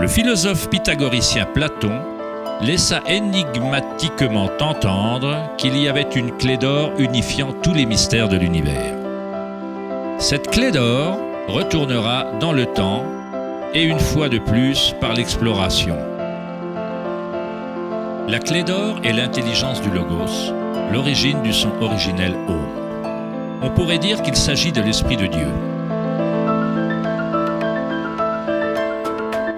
Le philosophe pythagoricien Platon laissa énigmatiquement entendre qu'il y avait une clé d'or unifiant tous les mystères de l'univers. Cette clé d'or retournera dans le temps et une fois de plus par l'exploration. La clé d'or est l'intelligence du Logos, l'origine du son originel Om. On pourrait dire qu'il s'agit de l'Esprit de Dieu.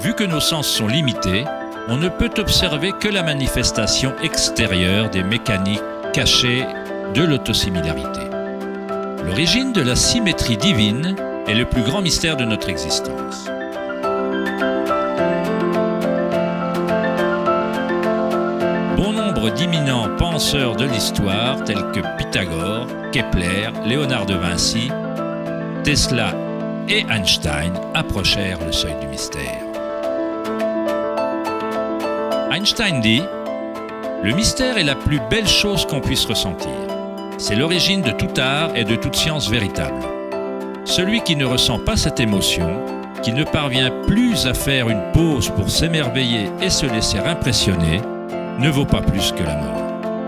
Vu que nos sens sont limités, on ne peut observer que la manifestation extérieure des mécaniques cachées de l'autosimilarité. L'origine de la symétrie divine est le plus grand mystère de notre existence. Bon nombre d'éminents penseurs de l'histoire, tels que Pythagore, Kepler, Léonard de Vinci, Tesla et Einstein, approchèrent le seuil du mystère. Einstein dit « Le mystère est la plus belle chose qu'on puisse ressentir. C'est l'origine de tout art et de toute science véritable. Celui qui ne ressent pas cette émotion, qui ne parvient plus à faire une pause pour s'émerveiller et se laisser impressionner, ne vaut pas plus que la mort.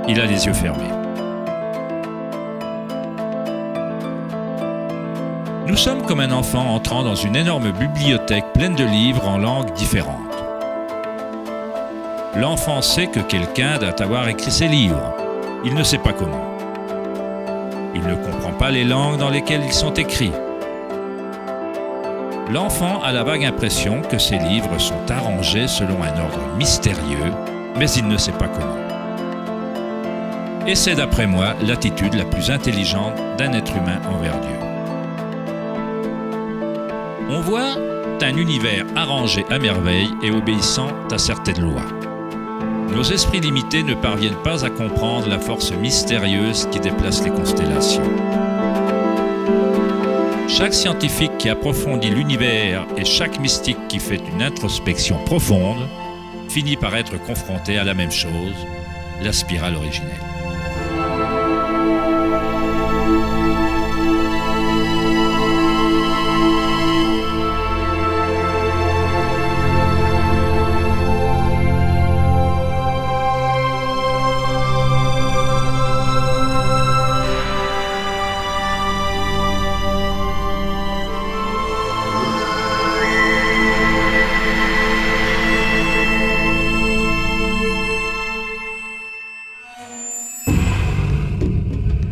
Il a les yeux fermés. » Nous sommes comme un enfant entrant dans une énorme bibliothèque pleine de livres en langues différentes. L'enfant sait que quelqu'un doit avoir écrit ces livres. Il ne sait pas comment. Il ne comprend pas les langues dans lesquelles ils sont écrits. L'enfant a la vague impression que ces livres sont arrangés selon un ordre mystérieux, mais il ne sait pas comment. Et c'est d'après moi l'attitude la plus intelligente d'un être humain envers Dieu. On voit un univers arrangé à merveille et obéissant à certaines lois. Nos esprits limités ne parviennent pas à comprendre la force mystérieuse qui déplace les constellations. Chaque scientifique qui approfondit l'univers et chaque mystique qui fait une introspection profonde finit par être confronté à la même chose, la spirale originelle.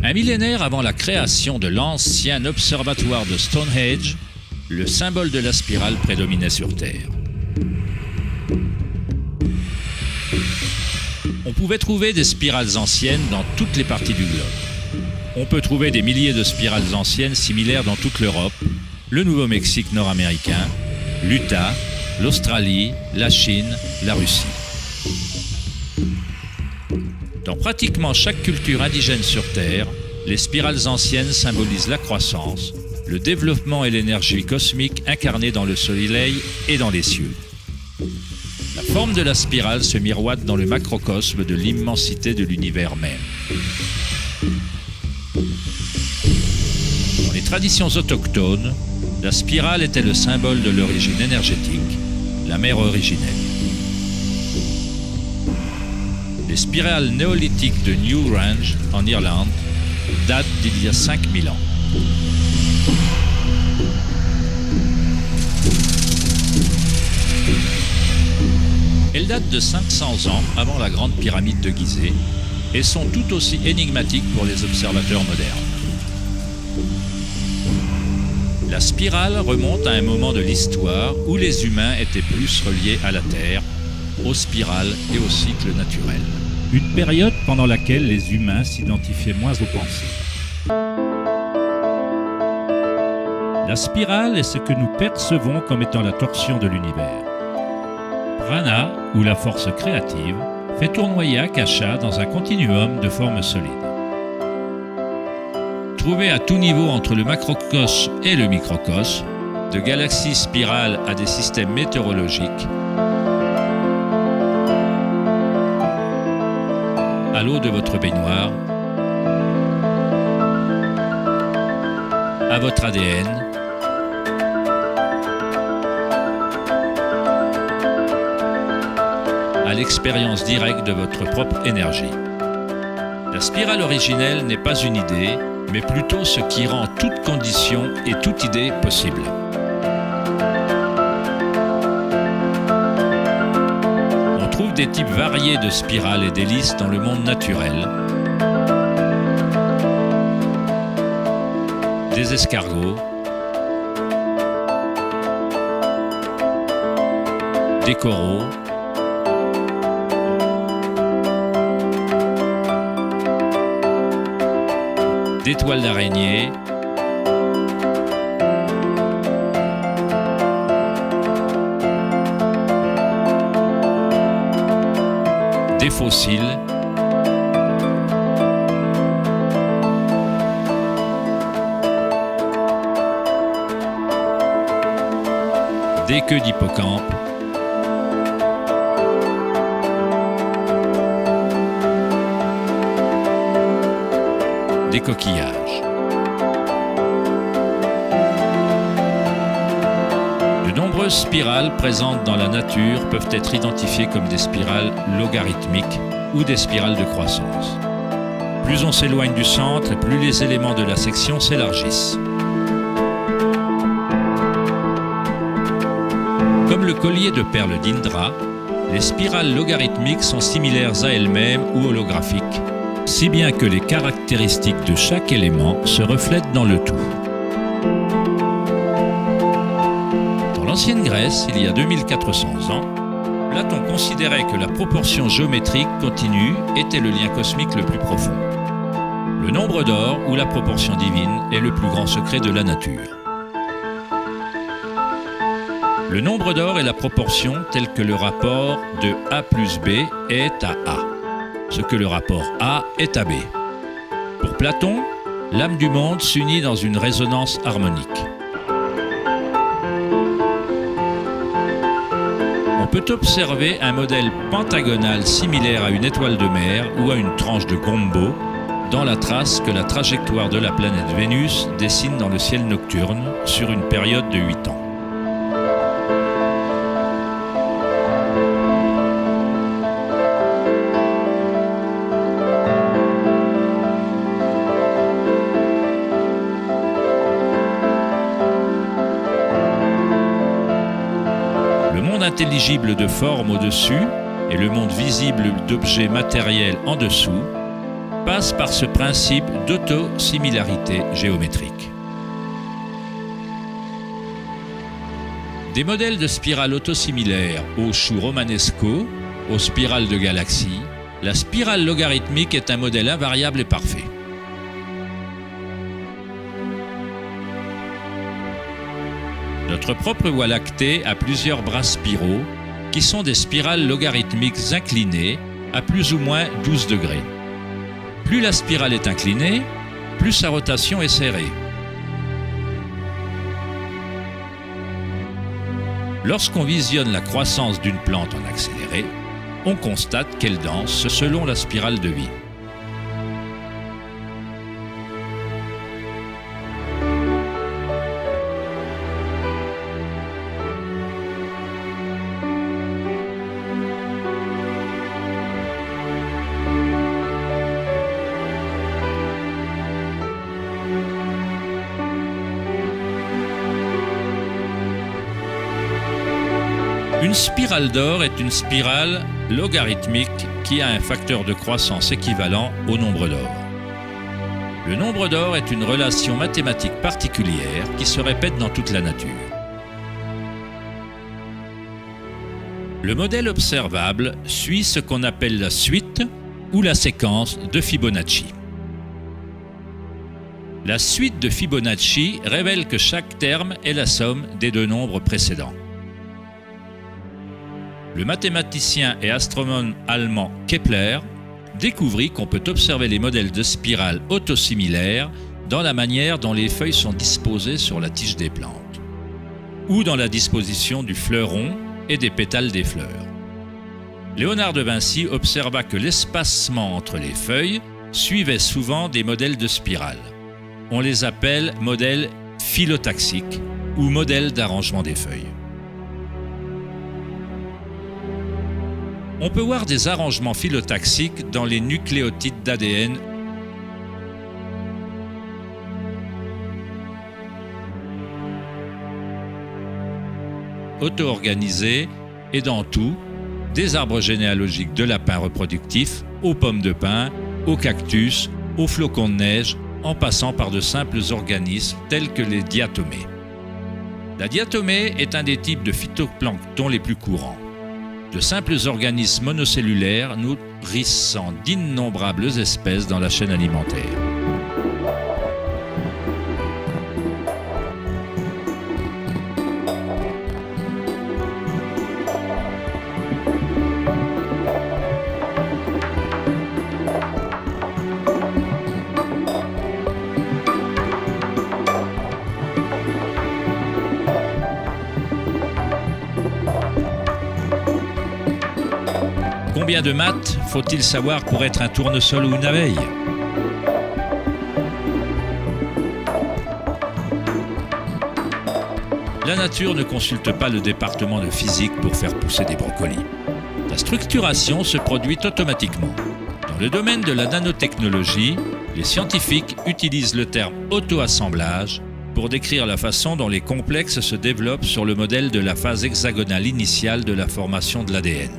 Un millénaire avant la création de l'ancien observatoire de Stonehenge, le symbole de la spirale prédominait sur Terre. On pouvait trouver des spirales anciennes dans toutes les parties du globe. On peut trouver des milliers de spirales anciennes similaires dans toute l'Europe, le Nouveau-Mexique nord-américain, l'Utah, l'Australie, la Chine, la Russie. Dans pratiquement chaque culture indigène sur Terre, les spirales anciennes symbolisent la croissance, le développement et l'énergie cosmique incarnée dans le soleil et dans les cieux. La forme de la spirale se miroite dans le macrocosme de l'immensité de l'univers même. Dans les traditions autochtones, la spirale était le symbole de l'origine énergétique, la mère originelle. Les spirales néolithiques de Newgrange, en Irlande, datent d'il y a 5000 ans. Elles datent de 500 ans avant la grande pyramide de Gizeh et sont tout aussi énigmatiques pour les observateurs modernes. La spirale remonte à un moment de l'histoire où les humains étaient plus reliés à la Terre, aux spirales et aux cycles naturels. Une période pendant laquelle les humains s'identifiaient moins aux pensées. La spirale est ce que nous percevons comme étant la torsion de l'univers. Prana, ou la force créative, fait tournoyer Akasha dans un continuum de formes solides. Trouvée à tout niveau entre le macrocosme et le microcosme, de galaxies spirales à des systèmes météorologiques, à l'eau de votre baignoire, à votre ADN, l'expérience directe de votre propre énergie. La spirale originelle n'est pas une idée, mais plutôt ce qui rend toute condition et toute idée possible. On trouve des types variés de spirales et d'hélices dans le monde naturel. Des escargots, des coraux, des toiles d'araignée, des fossiles, des queues d'hippocampe, des coquillages. De nombreuses spirales présentes dans la nature peuvent être identifiées comme des spirales logarithmiques ou des spirales de croissance. Plus on s'éloigne du centre, plus les éléments de la section s'élargissent. Comme le collier de perles d'Indra, les spirales logarithmiques sont similaires à elles-mêmes ou holographiques, si bien que les caractéristiques de chaque élément se reflètent dans le tout. Dans l'ancienne Grèce, il y a 2400 ans, Platon considérait que la proportion géométrique continue était le lien cosmique le plus profond. Le nombre d'or, ou la proportion divine, est le plus grand secret de la nature. Le nombre d'or est la proportion telle que le rapport de A plus B est à A, ce que le rapport A est à B. Pour Platon, l'âme du monde s'unit dans une résonance harmonique. On peut observer un modèle pentagonal similaire à une étoile de mer ou à une tranche de gombo dans la trace que la trajectoire de la planète Vénus dessine dans le ciel nocturne sur une période de 8 ans. Le monde intelligible de forme au-dessus et le monde visible d'objets matériels en dessous passent par ce principe d'autosimilarité géométrique. Des modèles de spirales autosimilaires aux choux romanesco, aux spirales de galaxies, la spirale logarithmique est un modèle invariable et parfait. Notre propre Voie lactée a plusieurs bras spiraux qui sont des spirales logarithmiques inclinées à plus ou moins 12 degrés. Plus la spirale est inclinée, plus sa rotation est serrée. Lorsqu'on visionne la croissance d'une plante en accéléré, on constate qu'elle danse selon la spirale de vie. Une spirale d'or est une spirale logarithmique qui a un facteur de croissance équivalent au nombre d'or. Le nombre d'or est une relation mathématique particulière qui se répète dans toute la nature. Le modèle observable suit ce qu'on appelle la suite ou la séquence de Fibonacci. La suite de Fibonacci révèle que chaque terme est la somme des deux nombres précédents. Le mathématicien et astronome allemand Kepler découvrit qu'on peut observer les modèles de spirales autosimilaires dans la manière dont les feuilles sont disposées sur la tige des plantes, ou dans la disposition du fleuron et des pétales des fleurs. Léonard de Vinci observa que l'espacement entre les feuilles suivait souvent des modèles de spirales. On les appelle modèles phyllotaxiques ou modèles d'arrangement des feuilles. On peut voir des arrangements phylotaxiques dans les nucléotides d'ADN auto-organisés et dans tout, des arbres généalogiques de lapins reproductifs aux pommes de pin, aux cactus, aux flocons de neige, en passant par de simples organismes tels que les diatomées. La diatomée est un des types de phytoplancton les plus courants. De simples organismes monocellulaires nourrissant d'innombrables espèces dans la chaîne alimentaire. Combien de maths faut-il savoir pour être un tournesol ou une abeille? La nature ne consulte pas le département de physique pour faire pousser des brocolis. La structuration se produit automatiquement. Dans le domaine de la nanotechnologie, les scientifiques utilisent le terme auto-assemblage pour décrire la façon dont les complexes se développent sur le modèle de la phase hexagonale initiale de la formation de l'ADN.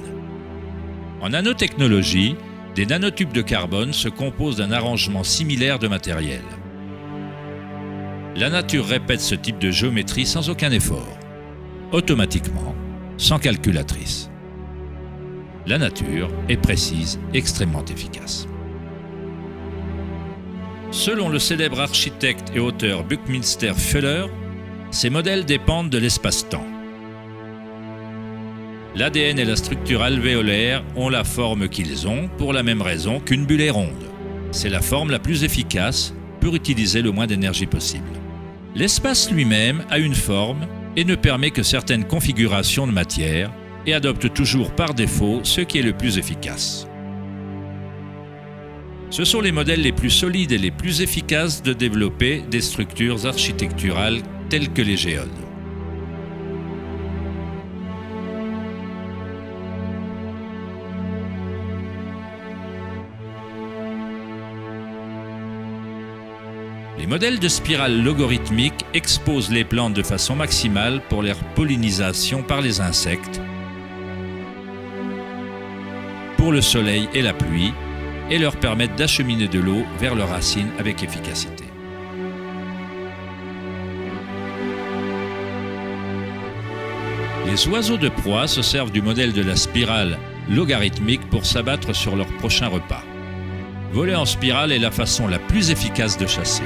En nanotechnologie, des nanotubes de carbone se composent d'un arrangement similaire de matériel. La nature répète ce type de géométrie sans aucun effort, automatiquement, sans calculatrice. La nature est précise, extrêmement efficace. Selon le célèbre architecte et auteur Buckminster Fuller, ces modèles dépendent de l'espace-temps. L'ADN et la structure alvéolaire ont la forme qu'ils ont pour la même raison qu'une bulle est ronde. C'est la forme la plus efficace pour utiliser le moins d'énergie possible. L'espace lui-même a une forme et ne permet que certaines configurations de matière et adopte toujours par défaut ce qui est le plus efficace. Ce sont les modèles les plus solides et les plus efficaces de développer des structures architecturales telles que les géodes. Les modèles de spirales logarithmiques exposent les plantes de façon maximale pour leur pollinisation par les insectes, pour le soleil et la pluie, et leur permettent d'acheminer de l'eau vers leurs racines avec efficacité. Les oiseaux de proie se servent du modèle de la spirale logarithmique pour s'abattre sur leur prochain repas. Voler en spirale est la façon la plus efficace de chasser.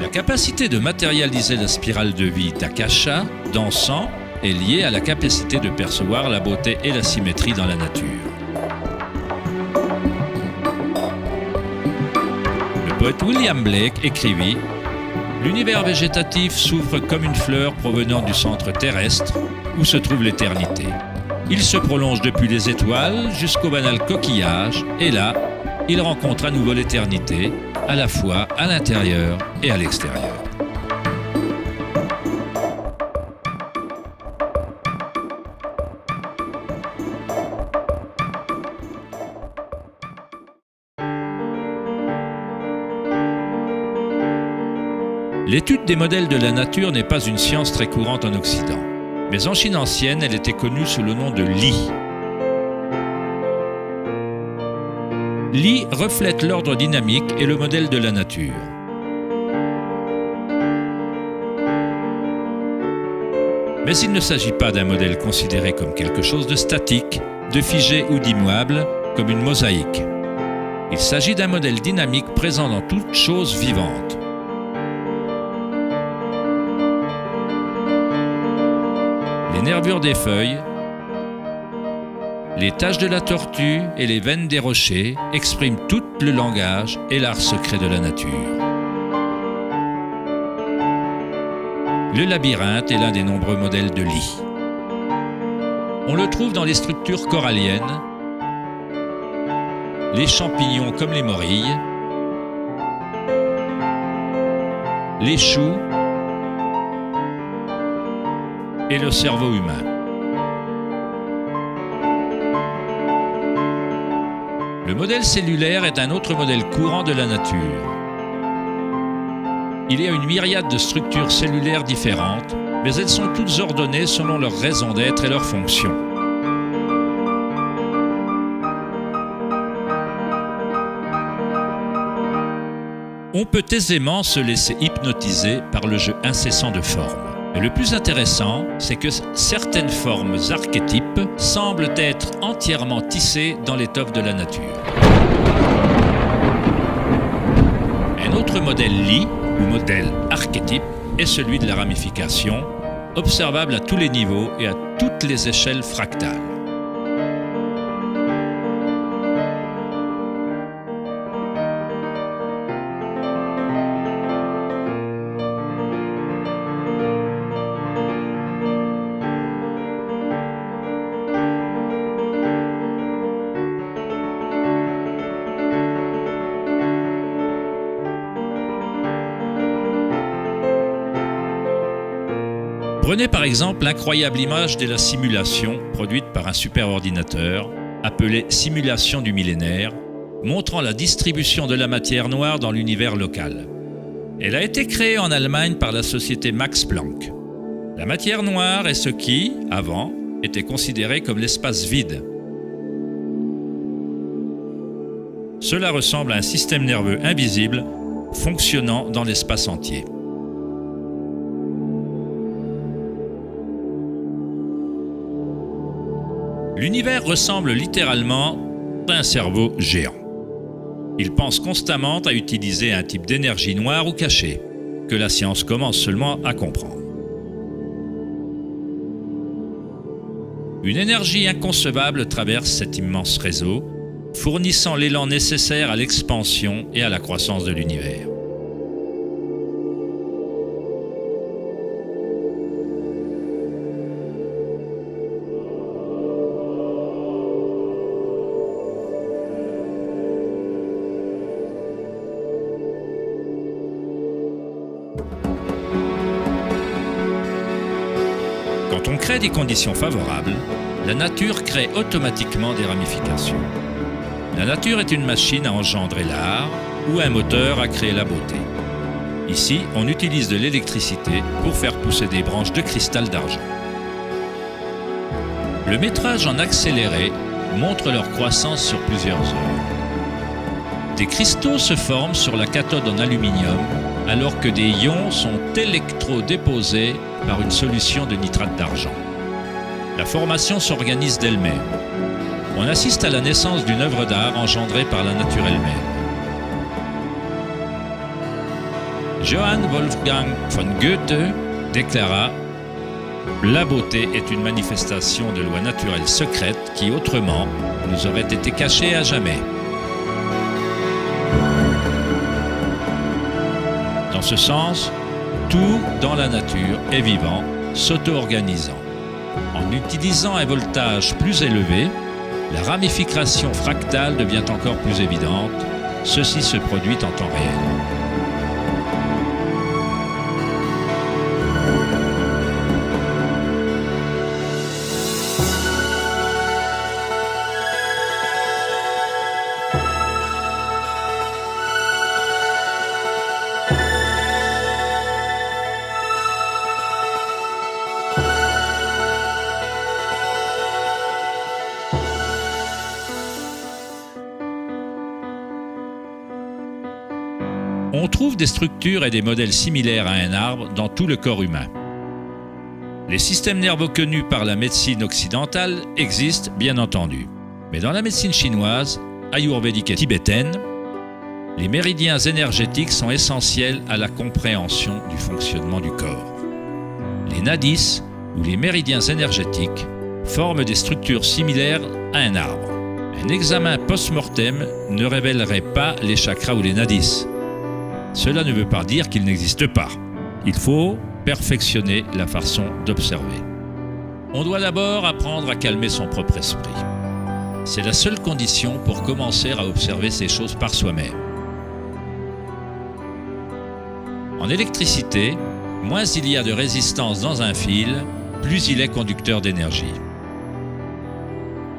La capacité de matérialiser la spirale de vie d'Akasha, d'Ansan, est liée à la capacité de percevoir la beauté et la symétrie dans la nature. Le poète William Blake écrivit « L'univers végétatif s'ouvre comme une fleur provenant du centre terrestre où se trouve l'éternité. Il se prolonge depuis les étoiles jusqu'au banal coquillage et là, il rencontre à nouveau l'éternité, à la fois à l'intérieur et à l'extérieur. » L'étude des modèles de la nature n'est pas une science très courante en Occident, mais en Chine ancienne, elle était connue sous le nom de Li. Li reflète l'ordre dynamique et le modèle de la nature. Mais il ne s'agit pas d'un modèle considéré comme quelque chose de statique, de figé ou d'immuable, comme une mosaïque. Il s'agit d'un modèle dynamique présent dans toute chose vivante. Les nervures des feuilles, les taches de la tortue et les veines des rochers expriment tout le langage et l'art secret de la nature. Le labyrinthe est l'un des nombreux modèles de Li. On le trouve dans les structures coralliennes, les champignons comme les morilles, les choux et le cerveau humain. Le modèle cellulaire est un autre modèle courant de la nature. Il y a une myriade de structures cellulaires différentes, mais elles sont toutes ordonnées selon leur raison d'être et leur fonction. On peut aisément se laisser hypnotiser par le jeu incessant de formes. Mais le plus intéressant, c'est que certaines formes archétypes semblent être entièrement tissées dans l'étoffe de la nature. Un autre modèle lit, ou modèle archétype, est celui de la ramification, observable à tous les niveaux et à toutes les échelles fractales. Prenez par exemple l'incroyable image de la simulation produite par un superordinateur appelée simulation du millénaire, montrant la distribution de la matière noire dans l'univers local. Elle a été créée en Allemagne par la société Max Planck. La matière noire est ce qui, avant, était considéré comme l'espace vide. Cela ressemble à un système nerveux invisible fonctionnant dans l'espace entier. L'univers ressemble littéralement à un cerveau géant. Il pense constamment à utiliser un type d'énergie noire ou cachée, que la science commence seulement à comprendre. Une énergie inconcevable traverse cet immense réseau, fournissant l'élan nécessaire à l'expansion et à la croissance de l'univers. Quand on crée des conditions favorables, la nature crée automatiquement des ramifications. La nature est une machine à engendrer l'art ou un moteur à créer la beauté. Ici, on utilise de l'électricité pour faire pousser des branches de cristal d'argent. Le métrage en accéléré montre leur croissance sur plusieurs heures. Des cristaux se forment sur la cathode en aluminium alors que des ions sont électrodéposés par une solution de nitrate d'argent. La formation s'organise d'elle-même. On assiste à la naissance d'une œuvre d'art engendrée par la nature elle-même. Johann Wolfgang von Goethe déclara « La beauté est une manifestation de lois naturelles secrètes qui, autrement, nous auraient été cachées à jamais. » Dans ce sens, tout dans la nature est vivant, s'auto-organisant. En utilisant un voltage plus élevé, la ramification fractale devient encore plus évidente. Ceci se produit en temps réel. On trouve des structures et des modèles similaires à un arbre dans tout le corps humain. Les systèmes nerveux connus par la médecine occidentale existent, bien entendu. Mais dans la médecine chinoise, ayurvédique et tibétaine, les méridiens énergétiques sont essentiels à la compréhension du fonctionnement du corps. Les nadis, ou les méridiens énergétiques, forment des structures similaires à un arbre. Un examen post-mortem ne révélerait pas les chakras ou les nadis. Cela ne veut pas dire qu'ils n'existent pas. Il faut perfectionner la façon d'observer. On doit d'abord apprendre à calmer son propre esprit. C'est la seule condition pour commencer à observer ces choses par soi-même. En électricité, moins il y a de résistance dans un fil, plus il est conducteur d'énergie.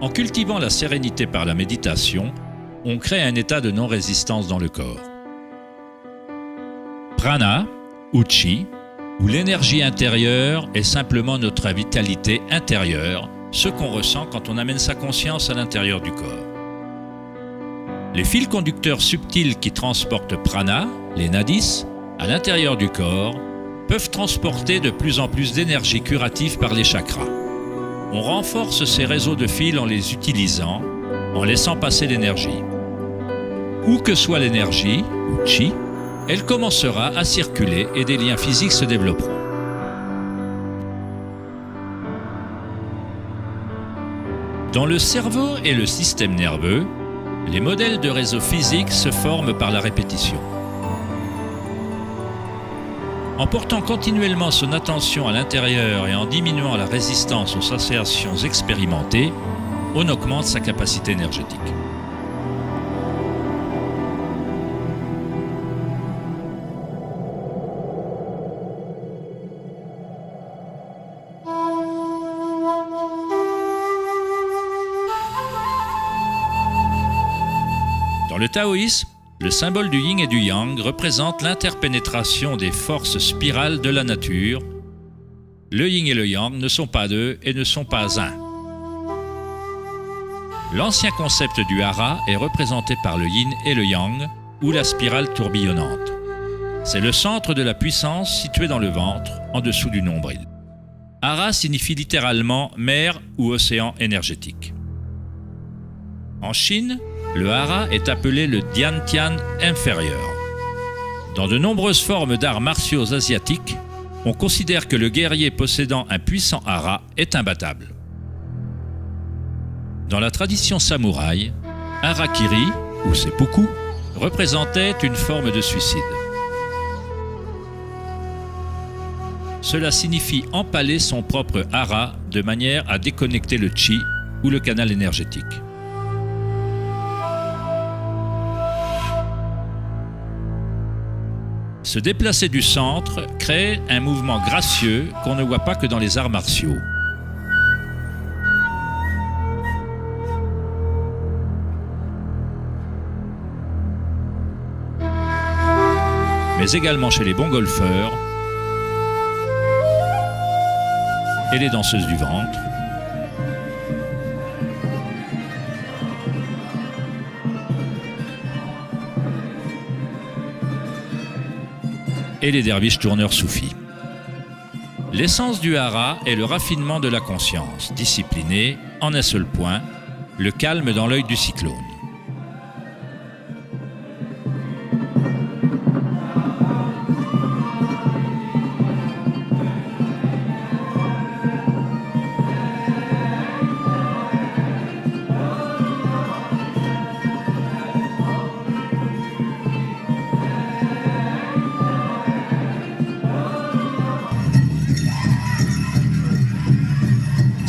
En cultivant la sérénité par la méditation, on crée un état de non-résistance dans le corps. Prana, ou Chi, où l'énergie intérieure est simplement notre vitalité intérieure, ce qu'on ressent quand on amène sa conscience à l'intérieur du corps. Les fils conducteurs subtils qui transportent prana, les nadis, à l'intérieur du corps, peuvent transporter de plus en plus d'énergie curative par les chakras. On renforce ces réseaux de fils en les utilisant, en laissant passer l'énergie. Où que soit l'énergie, ou Chi, elle commencera à circuler et des liens physiques se développeront. Dans le cerveau et le système nerveux, les modèles de réseaux physiques se forment par la répétition. En portant continuellement son attention à l'intérieur et en diminuant la résistance aux associations expérimentées, on augmente sa capacité énergétique. Dans le taoïsme, le symbole du yin et du yang représente l'interpénétration des forces spirales de la nature. Le yin et le yang ne sont pas deux et ne sont pas un. L'ancien concept du hara est représenté par le yin et le yang, ou la spirale tourbillonnante. C'est le centre de la puissance situé dans le ventre, en dessous du nombril. Hara signifie littéralement mer ou océan énergétique. En Chine, le hara est appelé le Diantian inférieur. Dans de nombreuses formes d'arts martiaux asiatiques, on considère que le guerrier possédant un puissant hara est imbattable. Dans la tradition samouraï, harakiri, ou seppuku, représentait une forme de suicide. Cela signifie empaler son propre hara de manière à déconnecter le chi ou le canal énergétique. Se déplacer du centre crée un mouvement gracieux qu'on ne voit pas que dans les arts martiaux. Mais également chez les bons golfeurs et les danseuses du ventre, et les derviches tourneurs soufis. L'essence du hara est le raffinement de la conscience, disciplinée en un seul point, le calme dans l'œil du cyclone.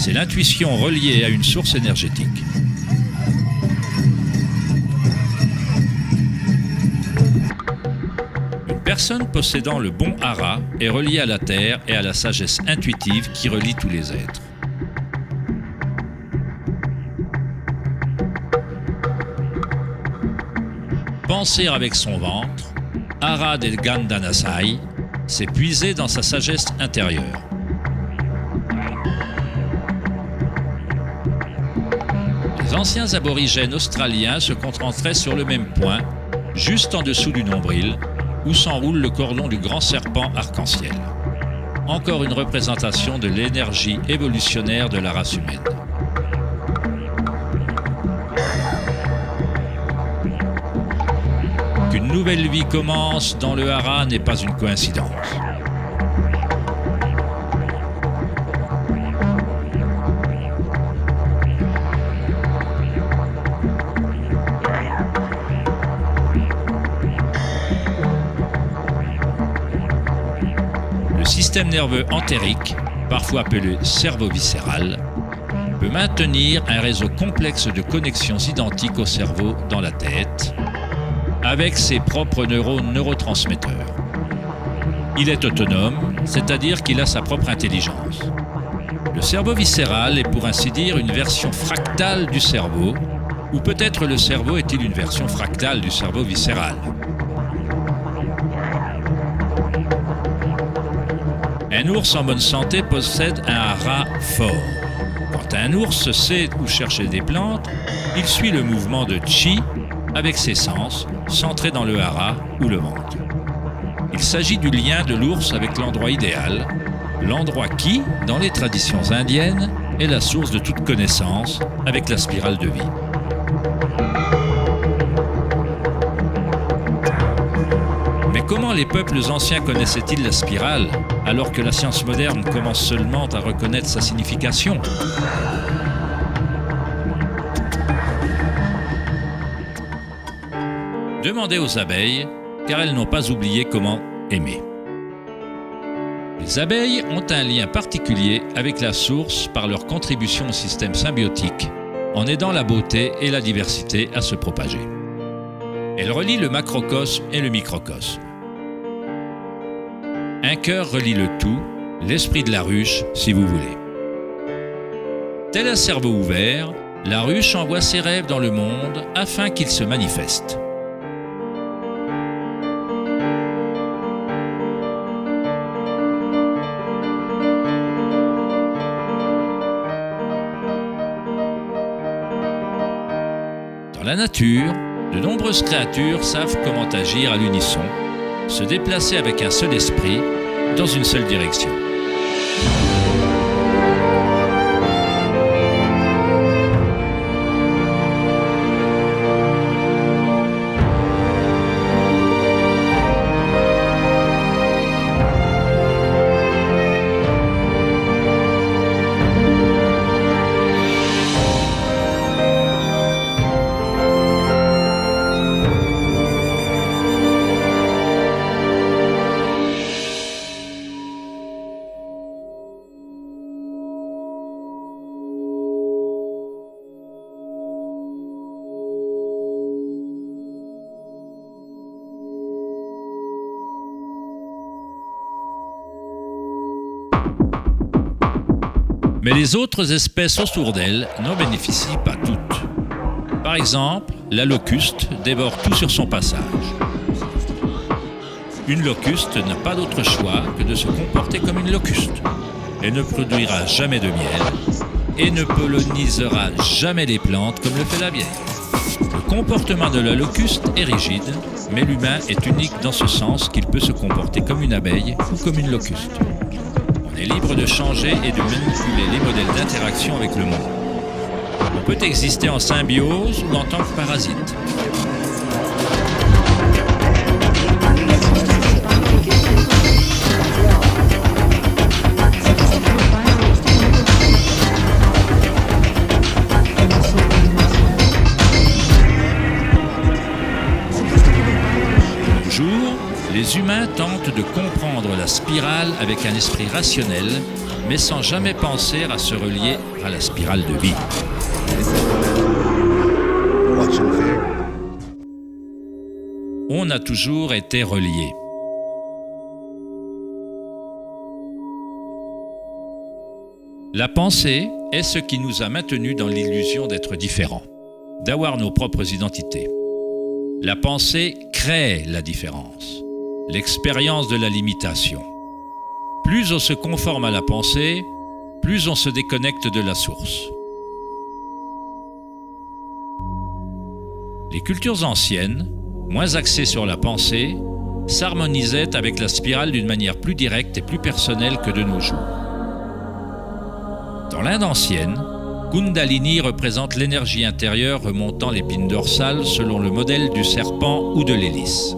C'est l'intuition reliée à une source énergétique. Une personne possédant le bon hara est reliée à la terre et à la sagesse intuitive qui relie tous les êtres. Penser avec son ventre, hara del Gandanasai, c'est puiser dans sa sagesse intérieure. Les anciens aborigènes australiens se concentraient sur le même point, juste en dessous du nombril, où s'enroule le cordon du grand serpent arc-en-ciel. Encore une représentation de l'énergie évolutionnaire de la race humaine. Qu'une nouvelle vie commence dans le hara n'est pas une coïncidence. Le système nerveux entérique, parfois appelé cerveau viscéral, peut maintenir un réseau complexe de connexions identiques au cerveau dans la tête, avec ses propres neurotransmetteurs. Il est autonome, c'est-à-dire qu'il a sa propre intelligence. Le cerveau viscéral est pour ainsi dire une version fractale du cerveau, ou peut-être le cerveau est-il une version fractale du cerveau viscéral. Un ours en bonne santé possède un hara fort. Quand un ours sait où chercher des plantes, il suit le mouvement de chi avec ses sens, centrés dans le hara ou le ventre. Il s'agit du lien de l'ours avec l'endroit idéal, l'endroit qui, dans les traditions indiennes, est la source de toute connaissance avec la spirale de vie. Mais comment les peuples anciens connaissaient-ils la spirale, alors que la science moderne commence seulement à reconnaître sa signification ? Demandez aux abeilles, car elles n'ont pas oublié comment aimer. Les abeilles ont un lien particulier avec la source par leur contribution au système symbiotique, en aidant la beauté et la diversité à se propager. Elles relient le macrocosme et le microcosme. Un cœur relie le tout, l'esprit de la ruche, si vous voulez. Tel un cerveau ouvert, la ruche envoie ses rêves dans le monde afin qu'ils se manifestent. Dans la nature, de nombreuses créatures savent comment agir à l'unisson, se déplacer avec un seul esprit, dans une seule direction. Mais les autres espèces autour d'elle n'en bénéficient pas toutes. Par exemple, la locuste dévore tout sur son passage. Une locuste n'a pas d'autre choix que de se comporter comme une locuste. Elle ne produira jamais de miel et ne pollinisera jamais les plantes comme le fait la bière. Le comportement de la locuste est rigide, mais l'humain est unique dans ce sens qu'il peut se comporter comme une abeille ou comme une locuste. On est libre de changer et de manipuler les modèles d'interaction avec le monde. On peut exister en symbiose ou en tant que parasite. Les humains tentent de comprendre la spirale avec un esprit rationnel, mais sans jamais penser à se relier à la spirale de vie. On a toujours été reliés. La pensée est ce qui nous a maintenus dans l'illusion d'être différents, d'avoir nos propres identités. La pensée crée la différence. L'expérience de la limitation. Plus on se conforme à la pensée, plus on se déconnecte de la source. Les cultures anciennes, moins axées sur la pensée, s'harmonisaient avec la spirale d'une manière plus directe et plus personnelle que de nos jours. Dans l'Inde ancienne, Kundalini représente l'énergie intérieure remontant l'épine dorsale selon le modèle du serpent ou de l'hélice.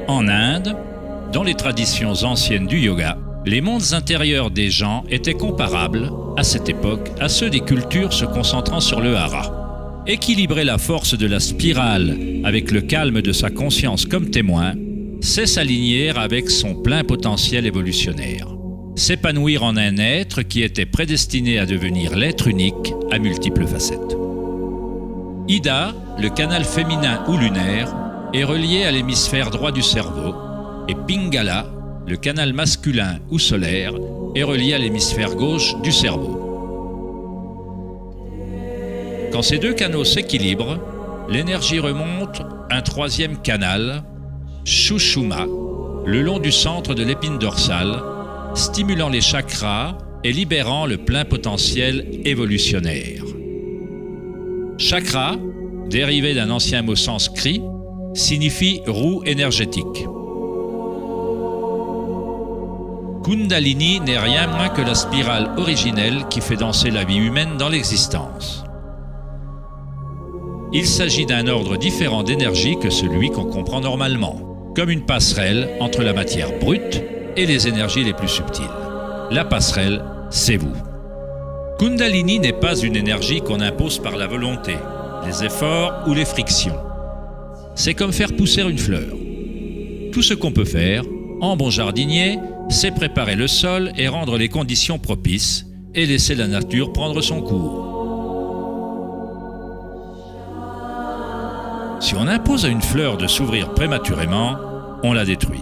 En Inde, dans les traditions anciennes du yoga, les mondes intérieurs des gens étaient comparables, à cette époque, à ceux des cultures se concentrant sur le hara. Équilibrer la force de la spirale avec le calme de sa conscience comme témoin, c'est s'aligner avec son plein potentiel évolutionnaire. s'épanouir en un être qui était prédestiné à devenir l'être unique à multiples facettes. Ida, le canal féminin ou lunaire, est relié à l'hémisphère droit du cerveau, et Pingala, le canal masculin ou solaire, est relié à l'hémisphère gauche du cerveau. Quand ces deux canaux s'équilibrent, l'énergie remonte un troisième canal, Sushumna, le long du centre de l'épine dorsale, stimulant les chakras et libérant le plein potentiel évolutionnaire. Chakra, dérivé d'un ancien mot sanskrit, signifie roue énergétique. Kundalini n'est rien moins que la spirale originelle qui fait danser la vie humaine dans l'existence. Il s'agit d'un ordre différent d'énergie que celui qu'on comprend normalement, comme une passerelle entre la matière brute et les énergies les plus subtiles. La passerelle, c'est vous. Kundalini n'est pas une énergie qu'on impose par la volonté, les efforts ou les frictions. C'est comme faire pousser une fleur. Tout ce qu'on peut faire, en bon jardinier, c'est préparer le sol et rendre les conditions propices et laisser la nature prendre son cours. Si on impose à une fleur de s'ouvrir prématurément, on la détruit.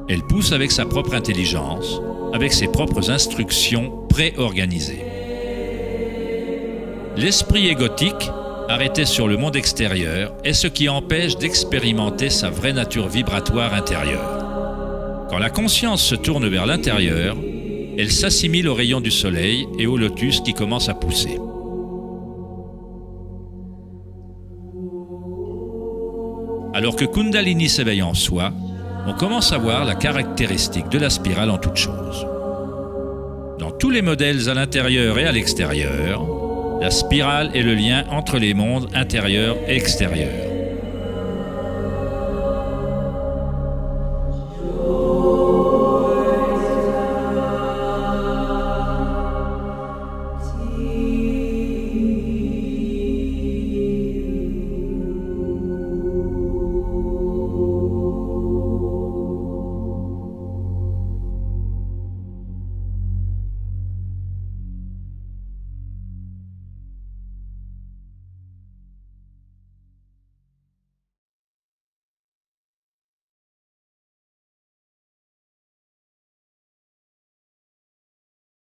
Elle pousse avec sa propre intelligence, avec ses propres instructions préorganisées. L'esprit égotique, arrêté sur le monde extérieur, est ce qui empêche d'expérimenter sa vraie nature vibratoire intérieure. Quand la conscience se tourne vers l'intérieur, elle s'assimile aux rayons du soleil et au lotus qui commence à pousser. Alors que Kundalini s'éveille en soi, on commence à voir la caractéristique de la spirale en toute chose. Dans tous les modèles à l'intérieur et à l'extérieur, la spirale est le lien entre les mondes intérieur et extérieur.